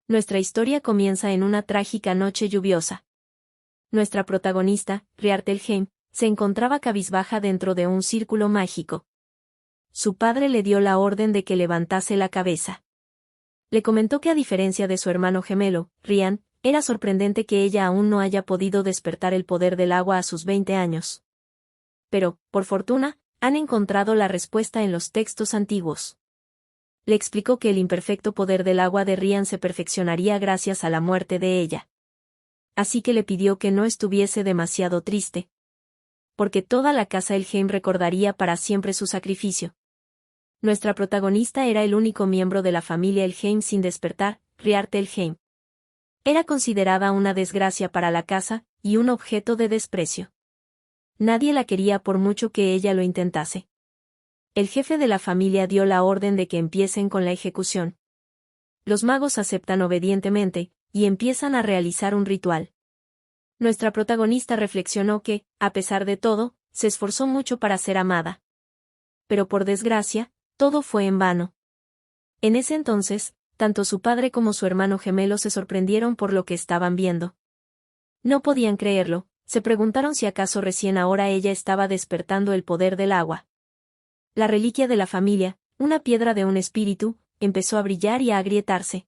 Nuestra historia comienza en una trágica noche lluviosa. Nuestra protagonista, Riartelheim, se encontraba cabizbaja dentro de un círculo mágico. Su padre le dio la orden de que levantase la cabeza. Le comentó que a diferencia de su hermano gemelo, Rian, era sorprendente que ella aún no haya podido despertar el poder del agua a sus 20 años. Pero, por fortuna, han encontrado la respuesta en los textos antiguos. Le explicó que el imperfecto poder del agua de Rian se perfeccionaría gracias a la muerte de ella. Así que le pidió que no estuviese demasiado triste, porque toda la casa Elheim recordaría para siempre su sacrificio. Nuestra protagonista era el único miembro de la familia Elheim sin despertar, Riartelheim. Era considerada una desgracia para la casa, y un objeto de desprecio. Nadie la quería por mucho que ella lo intentase. El jefe de la familia dio la orden de que empiecen con la ejecución. Los magos aceptan obedientemente, y empiezan a realizar un ritual. Nuestra protagonista reflexionó que, a pesar de todo, se esforzó mucho para ser amada. Pero por desgracia, todo fue en vano. En ese entonces, tanto su padre como su hermano gemelo se sorprendieron por lo que estaban viendo. No podían creerlo, se preguntaron si acaso recién ahora ella estaba despertando el poder del agua. La reliquia de la familia, una piedra de un espíritu, empezó a brillar y a agrietarse.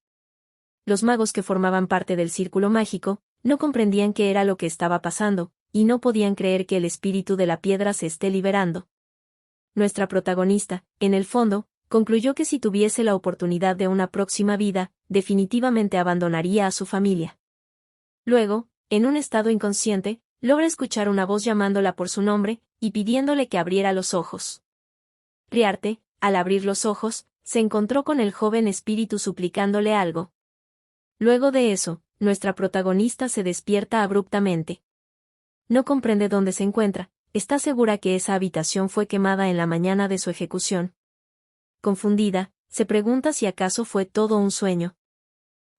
Los magos que formaban parte del círculo mágico, no comprendían qué era lo que estaba pasando, y no podían creer que el espíritu de la piedra se esté liberando. Nuestra protagonista, en el fondo, concluyó que si tuviese la oportunidad de una próxima vida, definitivamente abandonaría a su familia. Luego, en un estado inconsciente, logra escuchar una voz llamándola por su nombre, y pidiéndole que abriera los ojos. Riarte, al abrir los ojos, se encontró con el joven espíritu suplicándole algo. Luego de eso, nuestra protagonista se despierta abruptamente. No comprende dónde se encuentra, está segura que esa habitación fue quemada en la mañana de su ejecución. Confundida, se pregunta si acaso fue todo un sueño.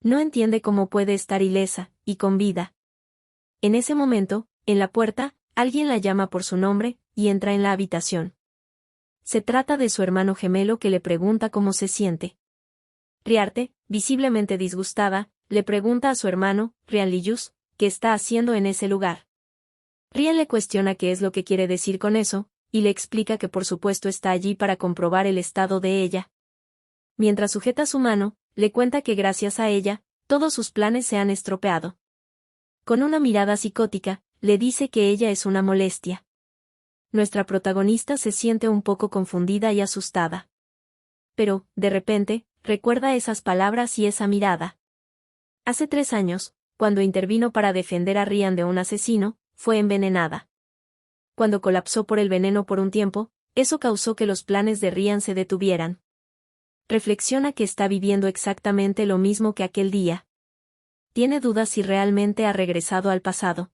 No entiende cómo puede estar ilesa, y con vida. En ese momento, en la puerta, alguien la llama por su nombre, y entra en la habitación. Se trata de su hermano gemelo que le pregunta cómo se siente. Riarte, visiblemente disgustada, le pregunta a su hermano, Rianliyus, qué está haciendo en ese lugar. Rian le cuestiona qué es lo que quiere decir con eso, y le explica que por supuesto está allí para comprobar el estado de ella. Mientras sujeta su mano, le cuenta que gracias a ella, todos sus planes se han estropeado. Con una mirada psicótica, le dice que ella es una molestia. Nuestra protagonista se siente un poco confundida y asustada. Pero, de repente, recuerda esas palabras y esa mirada. Hace 3 años, cuando intervino para defender a Rian de un asesino, fue envenenada. Cuando colapsó por el veneno por un tiempo, eso causó que los planes de Rian se detuvieran. Reflexiona que está viviendo exactamente lo mismo que aquel día. Tiene dudas si realmente ha regresado al pasado.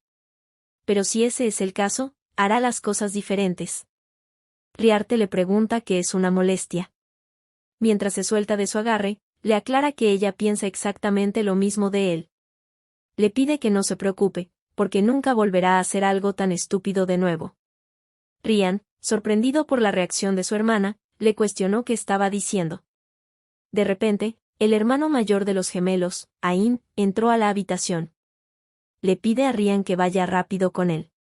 Pero si ese es el caso, hará las cosas diferentes. Riarte le pregunta qué es una molestia. Mientras se suelta de su agarre, le aclara que ella piensa exactamente lo mismo de él. Le pide que no se preocupe, porque nunca volverá a hacer algo tan estúpido de nuevo. Rian, sorprendido por la reacción de su hermana, le cuestionó qué estaba diciendo. De repente, el hermano mayor de los gemelos, Ain, entró a la habitación. Le pide a Rian que vaya rápido con él.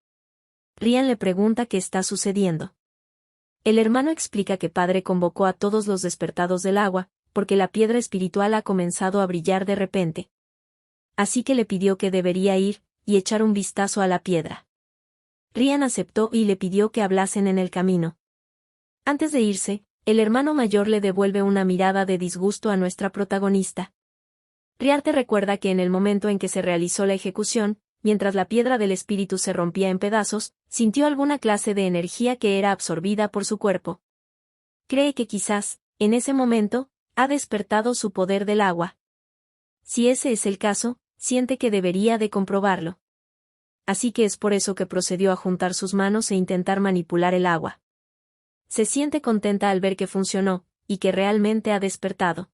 Rian le pregunta qué está sucediendo. El hermano explica que padre convocó a todos los despertados del agua, porque la piedra espiritual ha comenzado a brillar de repente. Así que le pidió que debería ir, y echar un vistazo a la piedra. Rian aceptó y le pidió que hablasen en el camino. Antes de irse, el hermano mayor le devuelve una mirada de disgusto a nuestra protagonista. Riarte recuerda que en el momento en que se realizó la ejecución, mientras la piedra del espíritu se rompía en pedazos, sintió alguna clase de energía que era absorbida por su cuerpo. Cree que quizás, en ese momento, ha despertado su poder del agua. Si ese es el caso, siente que debería de comprobarlo. Así que es por eso que procedió a juntar sus manos e intentar manipular el agua. Se siente contenta al ver que funcionó, y que realmente ha despertado.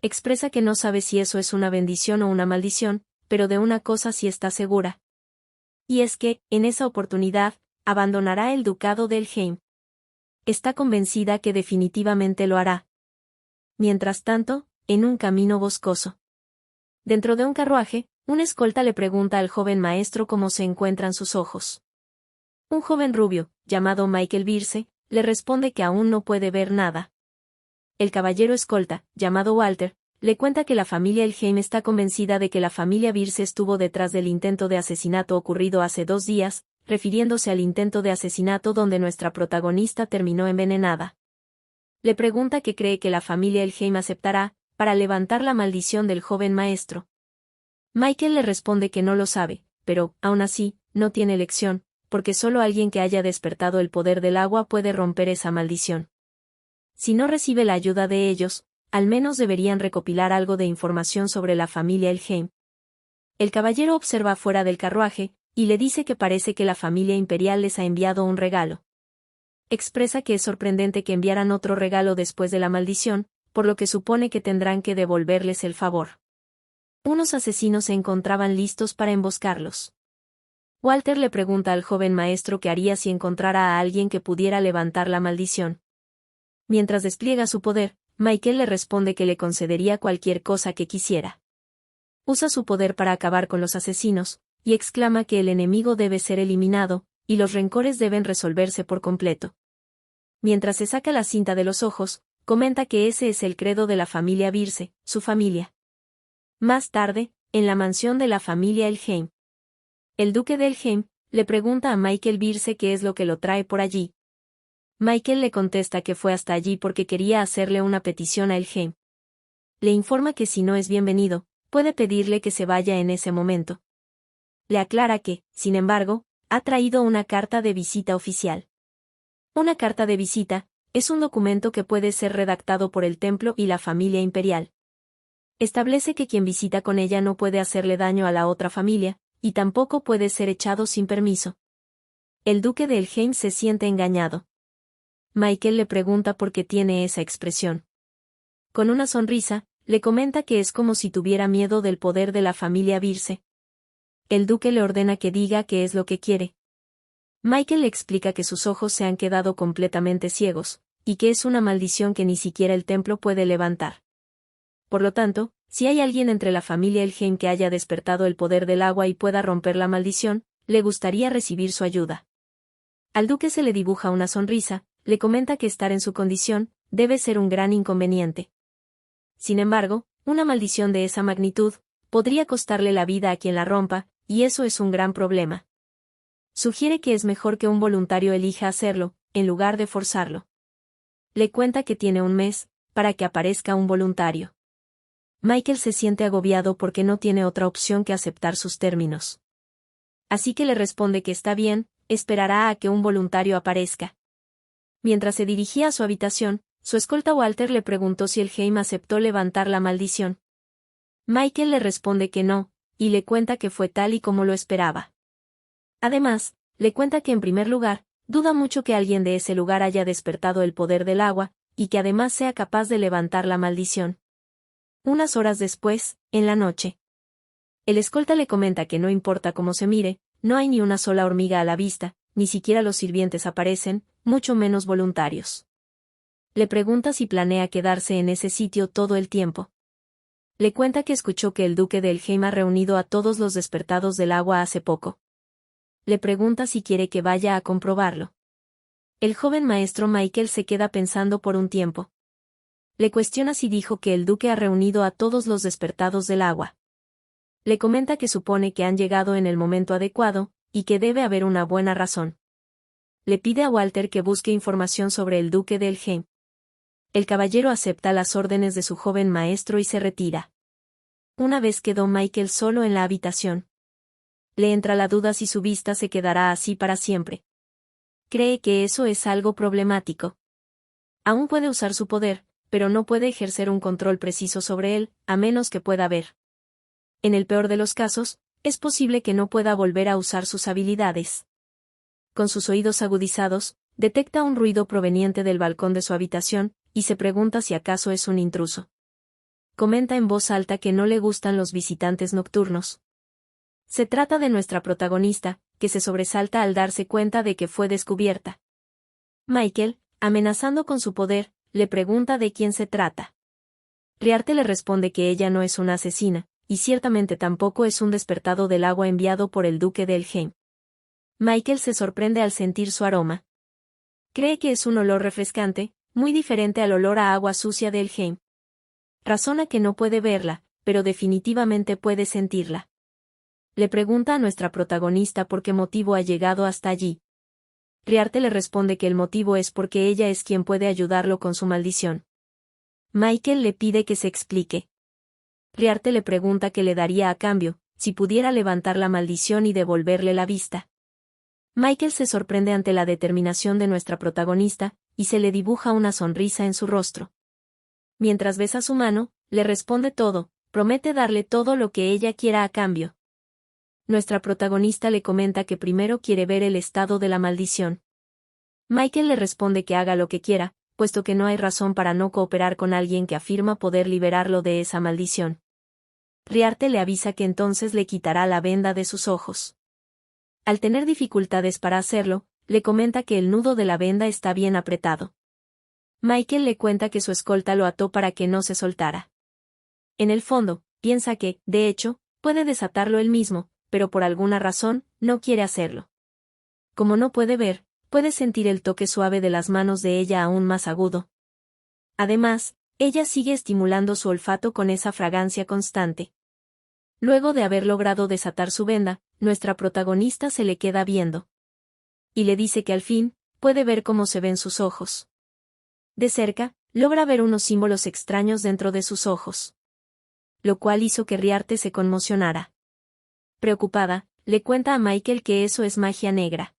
Expresa que no sabe si eso es una bendición o una maldición, pero de una cosa sí está segura. Y es que, en esa oportunidad, abandonará el ducado de Elheim. Está convencida que definitivamente lo hará. Mientras tanto, en un camino boscoso. Dentro de un carruaje, un escolta le pregunta al joven maestro cómo se encuentran sus ojos. Un joven rubio, llamado Michael Bierce, le responde que aún no puede ver nada. El caballero escolta, llamado Walter, le cuenta que la familia Elheim está convencida de que la familia Bierce estuvo detrás del intento de asesinato ocurrido hace 2 días, refiriéndose al intento de asesinato donde nuestra protagonista terminó envenenada. Le pregunta qué cree que la familia Elheim aceptará, para levantar la maldición del joven maestro. Michael le responde que no lo sabe, pero, aún así, no tiene elección, porque solo alguien que haya despertado el poder del agua puede romper esa maldición. Si no recibe la ayuda de ellos, al menos deberían recopilar algo de información sobre la familia Elheim. El caballero observa fuera del carruaje, y le dice que parece que la familia imperial les ha enviado un regalo. Expresa que es sorprendente que enviaran otro regalo después de la maldición, por lo que supone que tendrán que devolverles el favor. Unos asesinos se encontraban listos para emboscarlos. Walter le pregunta al joven maestro qué haría si encontrara a alguien que pudiera levantar la maldición. Mientras despliega su poder, Michael le responde que le concedería cualquier cosa que quisiera. Usa su poder para acabar con los asesinos, y exclama que el enemigo debe ser eliminado, y los rencores deben resolverse por completo. Mientras se saca la cinta de los ojos, comenta que ese es el credo de la familia Bierce, su familia. Más tarde, en la mansión de la familia Elheim. El duque de Elheim le pregunta a Michael Bierce qué es lo que lo trae por allí. Michael le contesta que fue hasta allí porque quería hacerle una petición a Elheim. Le informa que si no es bienvenido, puede pedirle que se vaya en ese momento. Le aclara que, sin embargo, ha traído una carta de visita oficial. Una carta de visita es un documento que puede ser redactado por el templo y la familia imperial. Establece que quien visita con ella no puede hacerle daño a la otra familia, y tampoco puede ser echado sin permiso. El duque de Elheim se siente engañado. Michael le pregunta por qué tiene esa expresión. Con una sonrisa, le comenta que es como si tuviera miedo del poder de la familia Bierce. El duque le ordena que diga qué es lo que quiere. Michael le explica que sus ojos se han quedado completamente ciegos, y que es una maldición que ni siquiera el templo puede levantar. Por lo tanto, si hay alguien entre la familia Elheim que haya despertado el poder del agua y pueda romper la maldición, le gustaría recibir su ayuda. Al duque se le dibuja una sonrisa, le comenta que estar en su condición debe ser un gran inconveniente. Sin embargo, una maldición de esa magnitud podría costarle la vida a quien la rompa, y eso es un gran problema. Sugiere que es mejor que un voluntario elija hacerlo, en lugar de forzarlo. Le cuenta que tiene un mes para que aparezca un voluntario. Michael se siente agobiado porque no tiene otra opción que aceptar sus términos. Así que le responde que está bien, esperará a que un voluntario aparezca. Mientras se dirigía a su habitación, su escolta Walter le preguntó si Elheim aceptó levantar la maldición. Michael le responde que no, y le cuenta que fue tal y como lo esperaba. Además, le cuenta que en primer lugar, duda mucho que alguien de ese lugar haya despertado el poder del agua, y que además sea capaz de levantar la maldición. Unas horas después, en la noche, el escolta le comenta que no importa cómo se mire, no hay ni una sola hormiga a la vista, ni siquiera los sirvientes aparecen, mucho menos voluntarios. Le pregunta si planea quedarse en ese sitio todo el tiempo. Le cuenta que escuchó que el duque de Elheim ha reunido a todos los despertados del agua hace poco. Le pregunta si quiere que vaya a comprobarlo. El joven maestro Michael se queda pensando por un tiempo. Le cuestiona si dijo que el duque ha reunido a todos los despertados del agua. Le comenta que supone que han llegado en el momento adecuado, y que debe haber una buena razón. Le pide a Walter que busque información sobre el duque de Elheim. El caballero acepta las órdenes de su joven maestro y se retira. Una vez quedó Michael solo en la habitación. Le entra la duda si su vista se quedará así para siempre. Cree que eso es algo problemático. Aún puede usar su poder, pero no puede ejercer un control preciso sobre él, a menos que pueda ver. En el peor de los casos, es posible que no pueda volver a usar sus habilidades. Con sus oídos agudizados, detecta un ruido proveniente del balcón de su habitación, y se pregunta si acaso es un intruso. Comenta en voz alta que no le gustan los visitantes nocturnos. Se trata de nuestra protagonista, que se sobresalta al darse cuenta de que fue descubierta. Michael, amenazando con su poder, le pregunta de quién se trata. Riarte le responde que ella no es una asesina, y ciertamente tampoco es un despertado del agua enviado por el duque de Elgheim. Michael se sorprende al sentir su aroma. Cree que es un olor refrescante, muy diferente al olor a agua sucia de Elgheim. Razona que no puede verla, pero definitivamente puede sentirla. Le pregunta a nuestra protagonista por qué motivo ha llegado hasta allí. Riarte le responde que el motivo es porque ella es quien puede ayudarlo con su maldición. Michael le pide que se explique. Riarte le pregunta qué le daría a cambio, si pudiera levantar la maldición y devolverle la vista. Michael se sorprende ante la determinación de nuestra protagonista, y se le dibuja una sonrisa en su rostro. Mientras besa su mano, le responde todo, promete darle todo lo que ella quiera a cambio. Nuestra protagonista le comenta que primero quiere ver el estado de la maldición. Michael le responde que haga lo que quiera, puesto que no hay razón para no cooperar con alguien que afirma poder liberarlo de esa maldición. Riarte le avisa que entonces le quitará la venda de sus ojos. Al tener dificultades para hacerlo, le comenta que el nudo de la venda está bien apretado. Michael le cuenta que su escolta lo ató para que no se soltara. En el fondo, piensa que, de hecho, puede desatarlo él mismo, pero por alguna razón, no quiere hacerlo. Como no puede ver, puede sentir el toque suave de las manos de ella aún más agudo. Además, ella sigue estimulando su olfato con esa fragancia constante. Luego de haber logrado desatar su venda, nuestra protagonista se le queda viendo. Y le dice que al fin, puede ver cómo se ven sus ojos. De cerca, logra ver unos símbolos extraños dentro de sus ojos. Lo cual hizo que Riarte se conmocionara. Preocupada, le cuenta a Michael que eso es magia negra.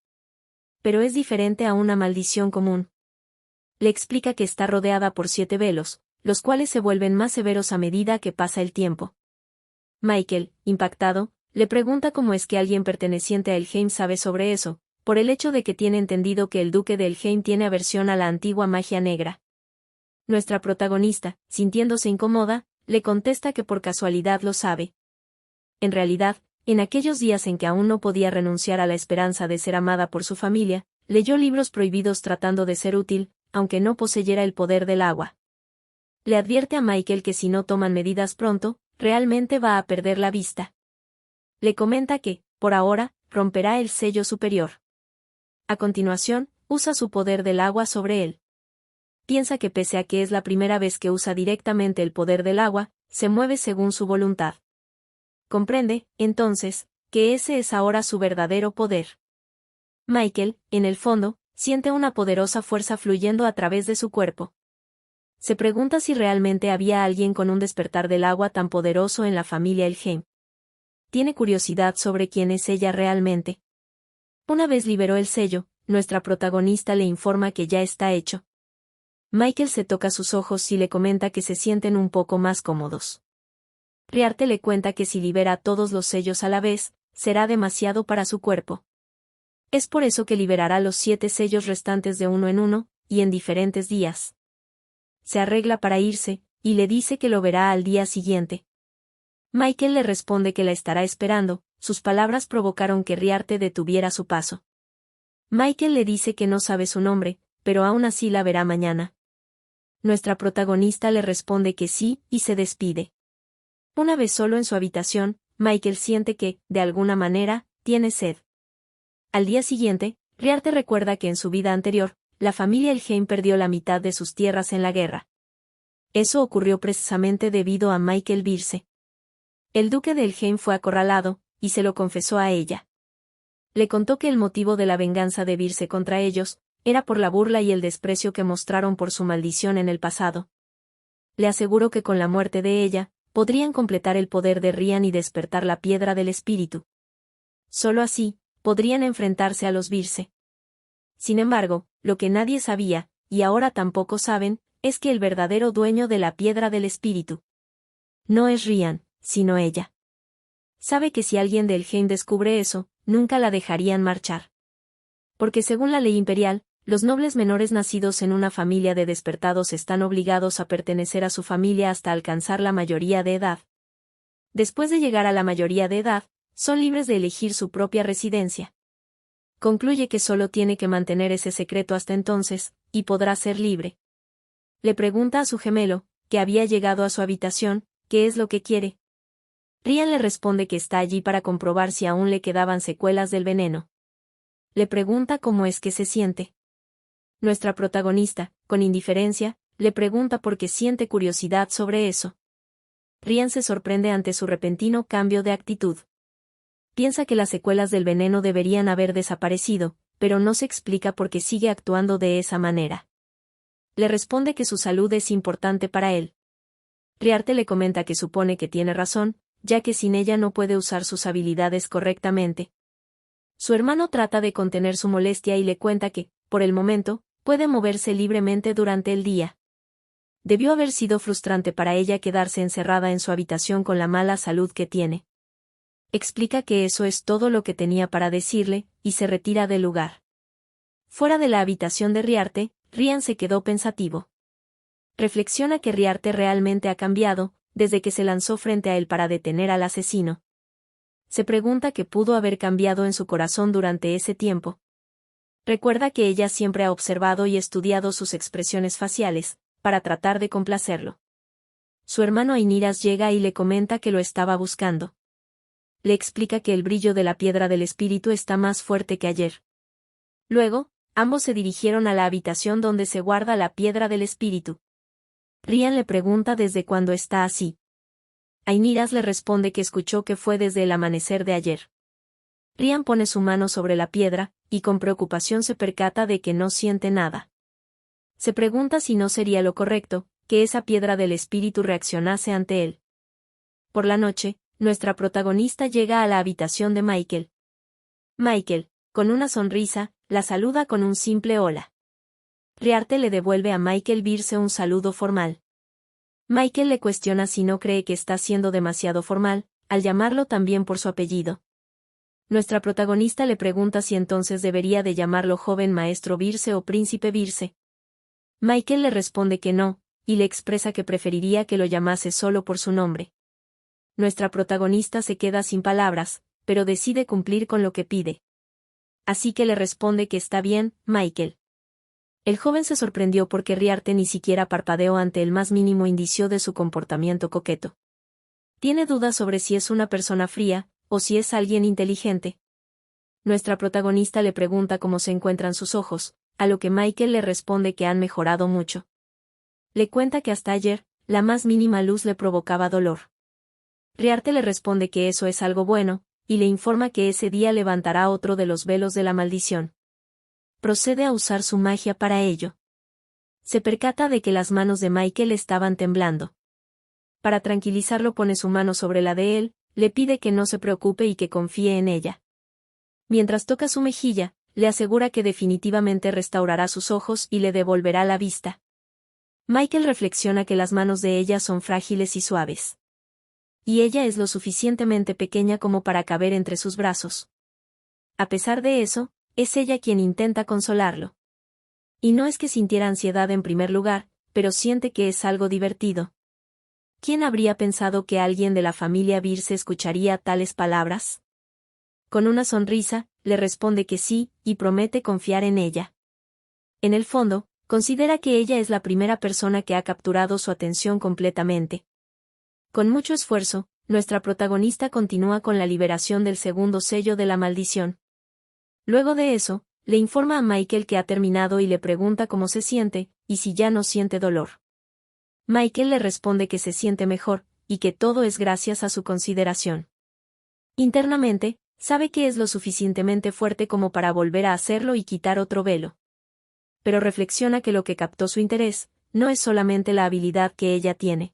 Pero es diferente a una maldición común. Le explica que está rodeada por 7 velos, los cuales se vuelven más severos a medida que pasa el tiempo. Michael, impactado, le pregunta cómo es que alguien perteneciente a Elgheim sabe sobre eso, por el hecho de que tiene entendido que el duque de Elgheim tiene aversión a la antigua magia negra. Nuestra protagonista, sintiéndose incómoda, le contesta que por casualidad lo sabe. En realidad, en aquellos días en que aún no podía renunciar a la esperanza de ser amada por su familia, leyó libros prohibidos tratando de ser útil, aunque no poseyera el poder del agua. Le advierte a Michael que si no toman medidas pronto, realmente va a perder la vista. Le comenta que, por ahora, romperá el sello superior. A continuación, usa su poder del agua sobre él. Piensa que pese a que es la primera vez que usa directamente el poder del agua, se mueve según su voluntad. Comprende, entonces, que ese es ahora su verdadero poder. Michael, en el fondo, siente una poderosa fuerza fluyendo a través de su cuerpo. Se pregunta si realmente había alguien con un despertar del agua tan poderoso en la familia Elgheim. Tiene curiosidad sobre quién es ella realmente. Una vez liberó el sello, nuestra protagonista le informa que ya está hecho. Michael se toca sus ojos y le comenta que se sienten un poco más cómodos. Riarte le cuenta que si libera todos los sellos a la vez, será demasiado para su cuerpo. Es por eso que liberará los 7 sellos restantes de uno en uno, y en diferentes días. Se arregla para irse, y le dice que lo verá al día siguiente. Michael le responde que la estará esperando, sus palabras provocaron que Riarte detuviera su paso. Michael le dice que no sabe su nombre, pero aún así la verá mañana. Nuestra protagonista le responde que sí, y se despide. Una vez solo en su habitación, Michael siente que, de alguna manera, tiene sed. Al día siguiente, Riarte recuerda que en su vida anterior, la familia Elgheim perdió la mitad de sus tierras en la guerra. Eso ocurrió precisamente debido a Michael Birse. El duque de Elgheim fue acorralado, y se lo confesó a ella. Le contó que el motivo de la venganza de Birse contra ellos, era por la burla y el desprecio que mostraron por su maldición en el pasado. Le aseguró que con la muerte de ella, podrían completar el poder de Rian y despertar la piedra del espíritu. Solo así, podrían enfrentarse a los Birse. Sin embargo, lo que nadie sabía, y ahora tampoco saben, es que el verdadero dueño de la piedra del espíritu no es Rian, sino ella. Sabe que si alguien de Elgheim descubre eso, nunca la dejarían marchar. Porque según la ley imperial, los nobles menores nacidos en una familia de despertados están obligados a pertenecer a su familia hasta alcanzar la mayoría de edad. Después de llegar a la mayoría de edad, son libres de elegir su propia residencia. Concluye que solo tiene que mantener ese secreto hasta entonces, y podrá ser libre. Le pregunta a su gemelo, que había llegado a su habitación, qué es lo que quiere. Rian le responde que está allí para comprobar si aún le quedaban secuelas del veneno. Le pregunta cómo es que se siente. Nuestra protagonista, con indiferencia, le pregunta por qué siente curiosidad sobre eso. Rian se sorprende ante su repentino cambio de actitud. Piensa que las secuelas del veneno deberían haber desaparecido, pero no se explica por qué sigue actuando de esa manera. Le responde que su salud es importante para él. Riarte le comenta que supone que tiene razón, ya que sin ella no puede usar sus habilidades correctamente. Su hermano trata de contener su molestia y le cuenta que, por el momento, puede moverse libremente durante el día. Debió haber sido frustrante para ella quedarse encerrada en su habitación con la mala salud que tiene. Explica que eso es todo lo que tenía para decirle, y se retira del lugar. Fuera de la habitación de Riarte, Rian se quedó pensativo. Reflexiona que Riarte realmente ha cambiado, desde que se lanzó frente a él para detener al asesino. Se pregunta qué pudo haber cambiado en su corazón durante ese tiempo. Recuerda que ella siempre ha observado y estudiado sus expresiones faciales, para tratar de complacerlo. Su hermano Ainiras llega y le comenta que lo estaba buscando. Le explica que el brillo de la piedra del espíritu está más fuerte que ayer. Luego, ambos se dirigieron a la habitación donde se guarda la piedra del espíritu. Rian le pregunta desde cuándo está así. Ainiras le responde que escuchó que fue desde el amanecer de ayer. Rian pone su mano sobre la piedra, y con preocupación se percata de que no siente nada. Se pregunta si no sería lo correcto, que esa piedra del espíritu reaccionase ante él. Por la noche, nuestra protagonista llega a la habitación de Michael. Michael, con una sonrisa, la saluda con un simple hola. Riarte le devuelve a Michael Birce un saludo formal. Michael le cuestiona si no cree que está siendo demasiado formal, al llamarlo también por su apellido. Nuestra protagonista le pregunta si entonces debería de llamarlo joven maestro Birce o príncipe Birce. Michael le responde que no, y le expresa que preferiría que lo llamase solo por su nombre. Nuestra protagonista se queda sin palabras, pero decide cumplir con lo que pide. Así que le responde que está bien, Michael. El joven se sorprendió porque Riarte ni siquiera parpadeó ante el más mínimo indicio de su comportamiento coqueto. Tiene dudas sobre si es una persona fría, o si es alguien inteligente. Nuestra protagonista le pregunta cómo se encuentran sus ojos, a lo que Michael le responde que han mejorado mucho. Le cuenta que hasta ayer, la más mínima luz le provocaba dolor. Riarte le responde que eso es algo bueno, y le informa que ese día levantará otro de los velos de la maldición. Procede a usar su magia para ello. Se percata de que las manos de Michael estaban temblando. Para tranquilizarlo pone su mano sobre la de él, le pide que no se preocupe y que confíe en ella. Mientras toca su mejilla, le asegura que definitivamente restaurará sus ojos y le devolverá la vista. Michael reflexiona que las manos de ella son frágiles y suaves. Y ella es lo suficientemente pequeña como para caber entre sus brazos. A pesar de eso, es ella quien intenta consolarlo. Y no es que sintiera ansiedad en primer lugar, pero siente que es algo divertido. ¿Quién habría pensado que alguien de la familia Birce escucharía tales palabras? Con una sonrisa, le responde que sí, y promete confiar en ella. En el fondo, considera que ella es la primera persona que ha capturado su atención completamente. Con mucho esfuerzo, nuestra protagonista continúa con la liberación del segundo sello de la maldición. Luego de eso, le informa a Michael que ha terminado y le pregunta cómo se siente, y si ya no siente dolor. Michael le responde que se siente mejor, y que todo es gracias a su consideración. Internamente, sabe que es lo suficientemente fuerte como para volver a hacerlo y quitar otro velo. Pero reflexiona que lo que captó su interés, no es solamente la habilidad que ella tiene.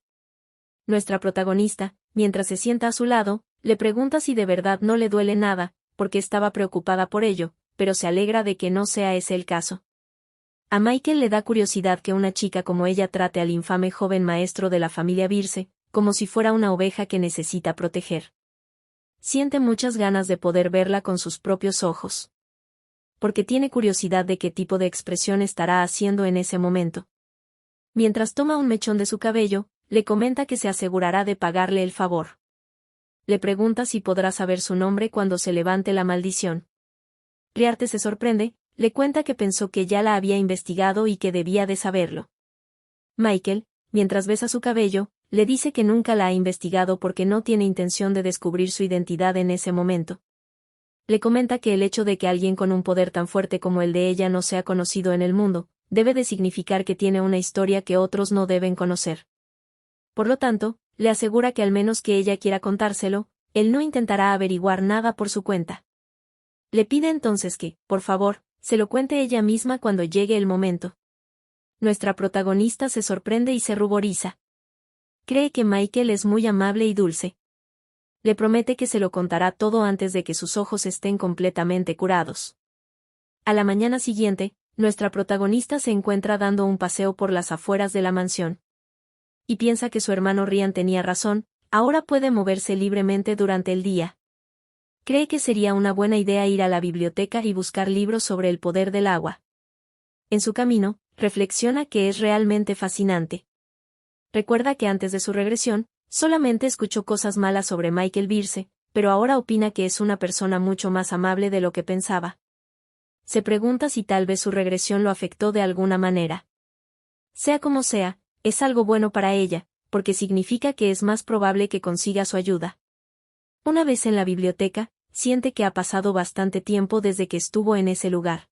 Nuestra protagonista, mientras se sienta a su lado, le pregunta si de verdad no le duele nada, porque estaba preocupada por ello, pero se alegra de que no sea ese el caso. A Michael le da curiosidad que una chica como ella trate al infame joven maestro de la familia Birce, como si fuera una oveja que necesita proteger. Siente muchas ganas de poder verla con sus propios ojos. Porque tiene curiosidad de qué tipo de expresión estará haciendo en ese momento. Mientras toma un mechón de su cabello, le comenta que se asegurará de pagarle el favor. Le pregunta si podrá saber su nombre cuando se levante la maldición. Riarte se sorprende, le cuenta que pensó que ya la había investigado y que debía de saberlo. Michael, mientras besa su cabello, le dice que nunca la ha investigado porque no tiene intención de descubrir su identidad en ese momento. Le comenta que el hecho de que alguien con un poder tan fuerte como el de ella no sea conocido en el mundo, debe de significar que tiene una historia que otros no deben conocer. Por lo tanto, le asegura que al menos que ella quiera contárselo, él no intentará averiguar nada por su cuenta. Le pide entonces que, por favor, se lo cuente ella misma cuando llegue el momento. Nuestra protagonista se sorprende y se ruboriza. Cree que Michael es muy amable y dulce. Le promete que se lo contará todo antes de que sus ojos estén completamente curados. A la mañana siguiente, nuestra protagonista se encuentra dando un paseo por las afueras de la mansión. Y piensa que su hermano Ryan tenía razón, ahora puede moverse libremente durante el día. Cree que sería una buena idea ir a la biblioteca y buscar libros sobre el poder del agua. En su camino, reflexiona que es realmente fascinante. Recuerda que antes de su regresión, solamente escuchó cosas malas sobre Michael Bierce, pero ahora opina que es una persona mucho más amable de lo que pensaba. Se pregunta si tal vez su regresión lo afectó de alguna manera. Sea como sea, es algo bueno para ella, porque significa que es más probable que consiga su ayuda. Una vez en la biblioteca, siente que ha pasado bastante tiempo desde que estuvo en ese lugar.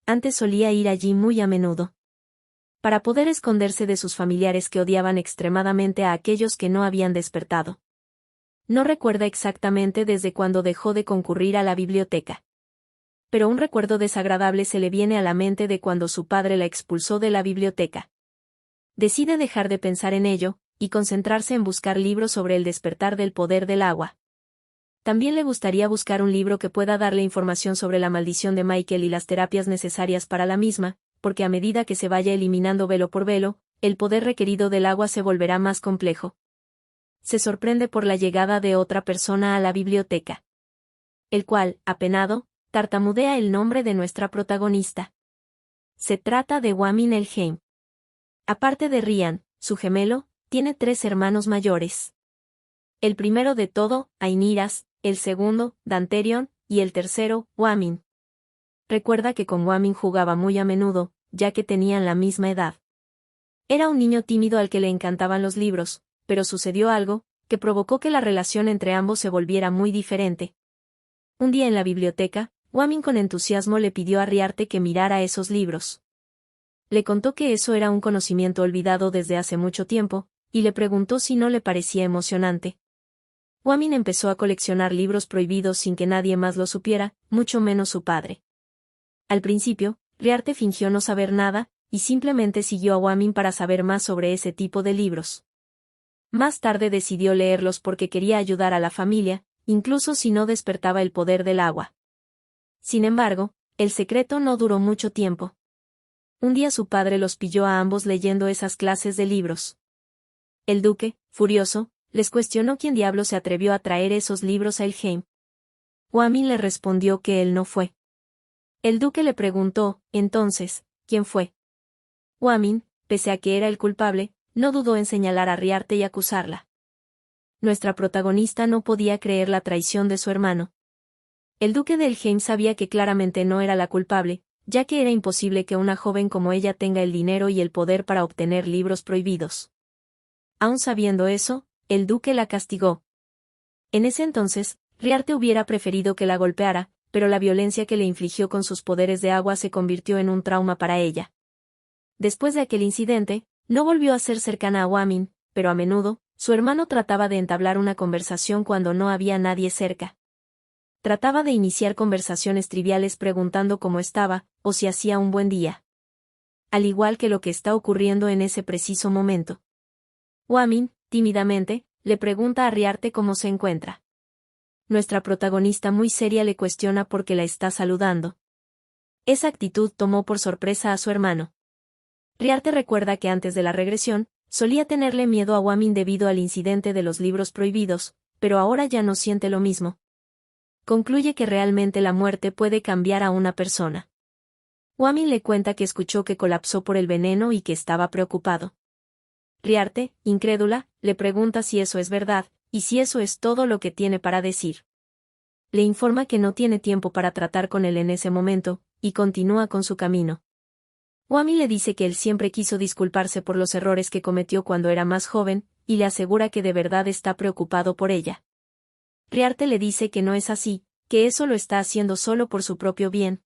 Antes solía ir allí muy a menudo. Para poder esconderse de sus familiares que odiaban extremadamente a aquellos que no habían despertado. No recuerda exactamente desde cuándo dejó de concurrir a la biblioteca. Pero un recuerdo desagradable se le viene a la mente de cuando su padre la expulsó de la biblioteca. Decide dejar de pensar en ello, y concentrarse en buscar libros sobre el despertar del poder del agua. También le gustaría buscar un libro que pueda darle información sobre la maldición de Michael y las terapias necesarias para la misma, porque a medida que se vaya eliminando velo por velo, el poder requerido del agua se volverá más complejo. Se sorprende por la llegada de otra persona a la biblioteca. El cual, apenado, tartamudea el nombre de nuestra protagonista. Se trata de Wamin Elheim. Aparte de Ryan, su gemelo, tiene 3 hermanos mayores. El primero de todo, Ainiras, el segundo, Danterion, y el tercero, Wamin. Recuerda que con Wamin jugaba muy a menudo, ya que tenían la misma edad. Era un niño tímido al que le encantaban los libros, pero sucedió algo, que provocó que la relación entre ambos se volviera muy diferente. Un día en la biblioteca, Wamin con entusiasmo le pidió a Riarte que mirara esos libros. Le contó que eso era un conocimiento olvidado desde hace mucho tiempo, y le preguntó si no le parecía emocionante. Wamin empezó a coleccionar libros prohibidos sin que nadie más lo supiera, mucho menos su padre. Al principio, Riarte fingió no saber nada, y simplemente siguió a Wamin para saber más sobre ese tipo de libros. Más tarde decidió leerlos porque quería ayudar a la familia, incluso si no despertaba el poder del agua. Sin embargo, el secreto no duró mucho tiempo. Un día su padre los pilló a ambos leyendo esas clases de libros. El duque, furioso, les cuestionó quién diablos se atrevió a traer esos libros a Elheim. Wamin le respondió que él no fue. El duque le preguntó, entonces, ¿quién fue? Wamin, pese a que era el culpable, no dudó en señalar a Riarte y acusarla. Nuestra protagonista no podía creer la traición de su hermano. El duque de Elheim sabía que claramente no era la culpable, ya que era imposible que una joven como ella tenga el dinero y el poder para obtener libros prohibidos. Aun sabiendo eso, el duque la castigó. En ese entonces, Riarte hubiera preferido que la golpeara, pero la violencia que le infligió con sus poderes de agua se convirtió en un trauma para ella. Después de aquel incidente, no volvió a ser cercana a Wamin, pero a menudo, su hermano trataba de entablar una conversación cuando no había nadie cerca. Trataba de iniciar conversaciones triviales preguntando cómo estaba, o si hacía un buen día. Al igual que lo que está ocurriendo en ese preciso momento. Wamin, tímidamente, le pregunta a Riarte cómo se encuentra. Nuestra protagonista muy seria le cuestiona por qué la está saludando. Esa actitud tomó por sorpresa a su hermano. Riarte recuerda que antes de la regresión, solía tenerle miedo a Wamin debido al incidente de los libros prohibidos, pero ahora ya no siente lo mismo. Concluye que realmente la muerte puede cambiar a una persona. Wamin le cuenta que escuchó que colapsó por el veneno y que estaba preocupado. Riarte, incrédula, le pregunta si eso es verdad, y si eso es todo lo que tiene para decir. Le informa que no tiene tiempo para tratar con él en ese momento, y continúa con su camino. Wamin le dice que él siempre quiso disculparse por los errores que cometió cuando era más joven, y le asegura que de verdad está preocupado por ella. Riarte le dice que no es así, que eso lo está haciendo solo por su propio bien,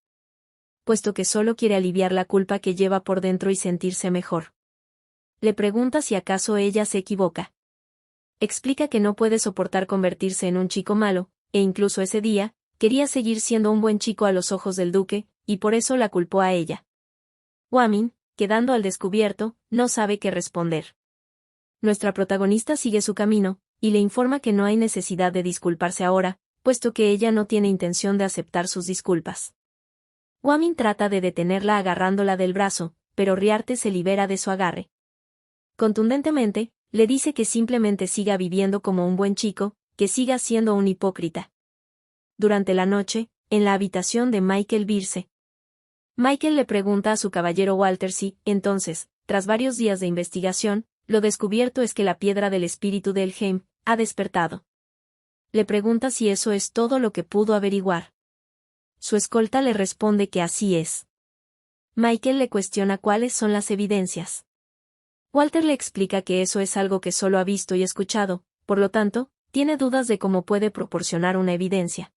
puesto que solo quiere aliviar la culpa que lleva por dentro y sentirse mejor. Le pregunta si acaso ella se equivoca. Explica que no puede soportar convertirse en un chico malo, e incluso ese día, quería seguir siendo un buen chico a los ojos del duque, y por eso la culpó a ella. Wamin, quedando al descubierto, no sabe qué responder. Nuestra protagonista sigue su camino, y le informa que no hay necesidad de disculparse ahora, puesto que ella no tiene intención de aceptar sus disculpas. Wamin trata de detenerla agarrándola del brazo, pero Riarte se libera de su agarre. Contundentemente, le dice que simplemente siga viviendo como un buen chico, que siga siendo un hipócrita. Durante la noche, en la habitación de Michael Birce, Michael le pregunta a su caballero Walter si, entonces, tras varios días de investigación, lo descubierto es que la piedra del espíritu de Helheim ha despertado. Le pregunta si eso es todo lo que pudo averiguar. Su escolta le responde que así es. Michael le cuestiona cuáles son las evidencias. Walter le explica que eso es algo que solo ha visto y escuchado, por lo tanto, tiene dudas de cómo puede proporcionar una evidencia.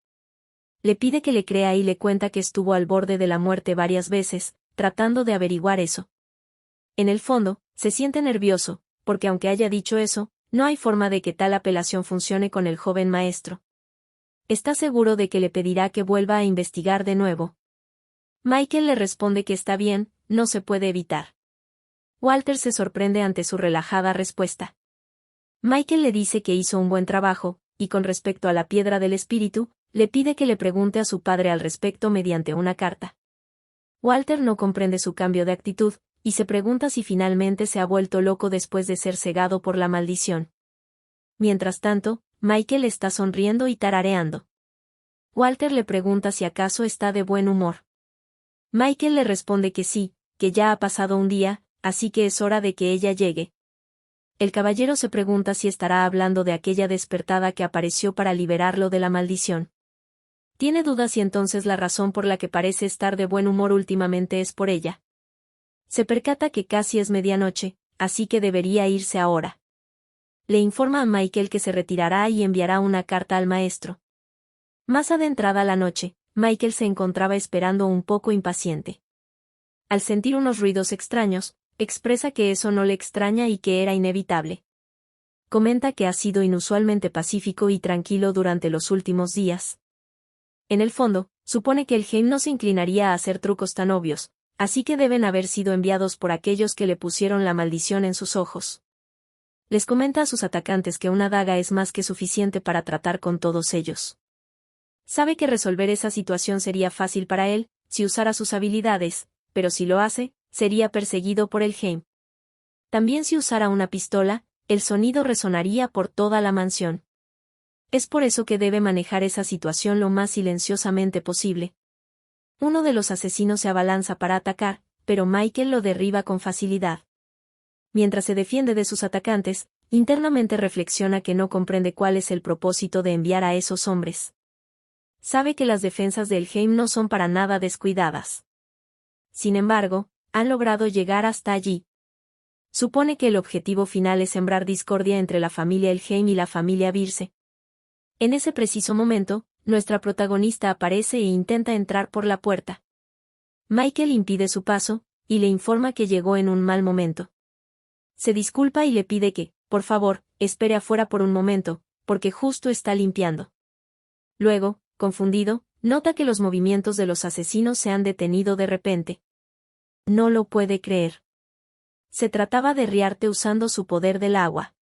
Le pide que le crea y le cuenta que estuvo al borde de la muerte varias veces, tratando de averiguar eso. En el fondo, se siente nervioso, porque aunque haya dicho eso, no hay forma de que tal apelación funcione con el joven maestro. Está seguro de que le pedirá que vuelva a investigar de nuevo. Michael le responde que está bien, no se puede evitar. Walter se sorprende ante su relajada respuesta. Michael le dice que hizo un buen trabajo, y con respecto a la piedra del espíritu, le pide que le pregunte a su padre al respecto mediante una carta. Walter no comprende su cambio de actitud, y se pregunta si finalmente se ha vuelto loco después de ser cegado por la maldición. Mientras tanto, Michael está sonriendo y tarareando. Walter le pregunta si acaso está de buen humor. Michael le responde que sí, que ya ha pasado un día, así que es hora de que ella llegue. El caballero se pregunta si estará hablando de aquella despertada que apareció para liberarlo de la maldición. Tiene dudas si entonces la razón por la que parece estar de buen humor últimamente es por ella. Se percata que casi es medianoche, así que debería irse ahora. Le informa a Michael que se retirará y enviará una carta al maestro. Más adentrada la noche, Michael se encontraba esperando un poco impaciente. Al sentir unos ruidos extraños, expresa que eso no le extraña y que era inevitable. Comenta que ha sido inusualmente pacífico y tranquilo durante los últimos días. En el fondo, supone que Helheim no se inclinaría a hacer trucos tan obvios, así que deben haber sido enviados por aquellos que le pusieron la maldición en sus ojos. Les comenta a sus atacantes que una daga es más que suficiente para tratar con todos ellos. Sabe que resolver esa situación sería fácil para él, si usara sus habilidades, pero si lo hace, sería perseguido por Helheim. También si usara una pistola, el sonido resonaría por toda la mansión. Es por eso que debe manejar esa situación lo más silenciosamente posible. Uno de los asesinos se abalanza para atacar, pero Michael lo derriba con facilidad. Mientras se defiende de sus atacantes, internamente reflexiona que no comprende cuál es el propósito de enviar a esos hombres. Sabe que las defensas de Helheim no son para nada descuidadas. Sin embargo, han logrado llegar hasta allí. Supone que el objetivo final es sembrar discordia entre la familia Helheim y la familia Birce. En ese preciso momento, nuestra protagonista aparece e intenta entrar por la puerta. Michael impide su paso, y le informa que llegó en un mal momento. Se disculpa y le pide que, por favor, espere afuera por un momento, porque justo está limpiando. Luego, confundido, nota que los movimientos de los asesinos se han detenido de repente. No lo puede creer. Se trataba de Riarte usando su poder del agua.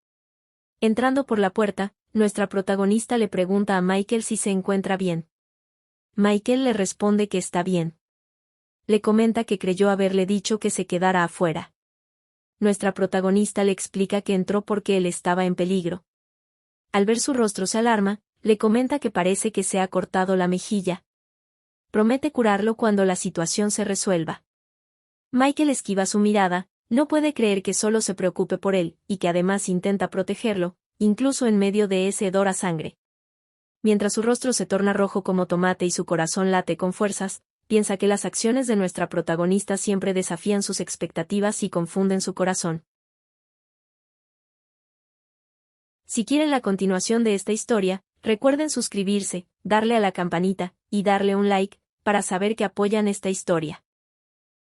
Entrando por la puerta, nuestra protagonista le pregunta a Michael si se encuentra bien. Michael le responde que está bien. Le comenta que creyó haberle dicho que se quedara afuera. Nuestra protagonista le explica que entró porque él estaba en peligro. Al ver su rostro se alarma, le comenta que parece que se ha cortado la mejilla. Promete curarlo cuando la situación se resuelva. Michael esquiva su mirada, no puede creer que solo se preocupe por él, y que además intenta protegerlo, incluso en medio de ese hedor a sangre. Mientras su rostro se torna rojo como tomate y su corazón late con fuerzas, piensa que las acciones de nuestra protagonista siempre desafían sus expectativas y confunden su corazón. Si quieren la continuación de esta historia, recuerden suscribirse, darle a la campanita, y darle un like, para saber que apoyan esta historia.